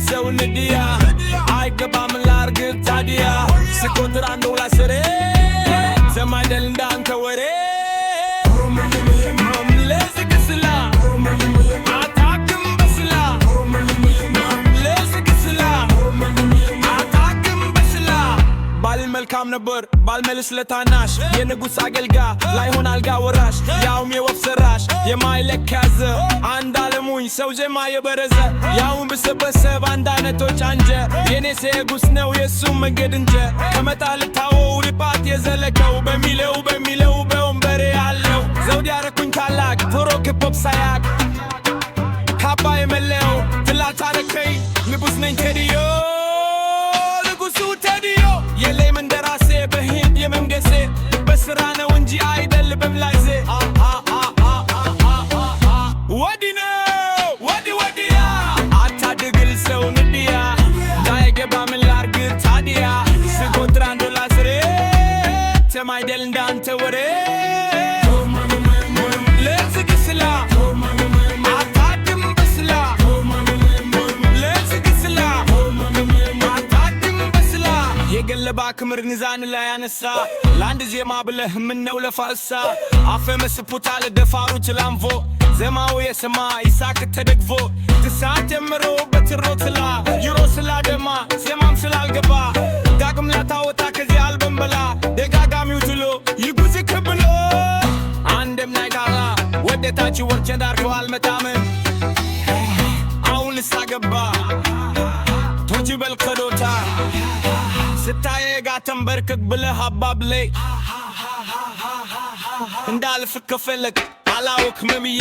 ሰው ንድያ አይገባም ላርግ ታዲያ ስቆጥር አንዱ ላስሬ ሰማይ ደል እንዳንተ ወሬ ለዝግስላ አታክም በስላ ለዝግስላ አታክም በስላ ባል መልካም ነበር ባልመልስ ለታናሽ የንጉሥ አገልጋ ላይሆን አልጋ ወራሽ ያውም የወፍ ሰራሽ የማይለካዘ አንድ አለሙኝ ሰው ጀማ የበረዘ ያውም ብሰበሰብ አንድ አይነቶች አንጀ የኔ ሴጉስ ነው የሱ መንገድ እንጀ ከመጣልታወው ልባት የዘለቀው በሚለው በወንበሬ ያለው ዘውድ ያረኩኝ ታላቅ ቶሮ ክፖፕ ሳያቅ ካባ የመለየው ትላት አረከኝ ንጉሥ ነኝ ቴዲዮ ንጉሡ ቴዲዮ የሌም እንደራሴ በሂድ የመንገሴ በስራ ነው እንጂ አይደል በምላይዜ ወዲ ነው ወዲያ አታድግል ሰው ንድያ ዳይገባ ምን ላርግ ታዲያ ስቆጥር አንዱ ላስሬ ሰማይደል እንዳንተ ወሬ ለዝግስላ አታድም በስላ ለዝግስላ አታድም በስላ የገለባ ክምር ንዛን ላይ ያነሳ ለአንድ ዜማ ብለህ ምነው ለፋሳ አፈ መስፑታ ለደፋሩ ችላንፎ ዘማው የሰማ ይሳክ ተደግፎ ትሳት ጀምሮ በትሮትላ ይሮ ስላደማ ዜማም ስላልገባ ዳግም ላታወጣ ከዚህ አልበም በላ ደጋጋሚው ትሎ ይጉዝ ክብሎ አንድም ናይታራ ወደታች ወርቸ ዳርገው አልመጣምን አሁን ልሳገባ ቶጂ በልከዶታ ስታየ ጋተንበርክክ ብለህ አባብሌ እንዳልፍ ከፈለክ አላውክ መምዬ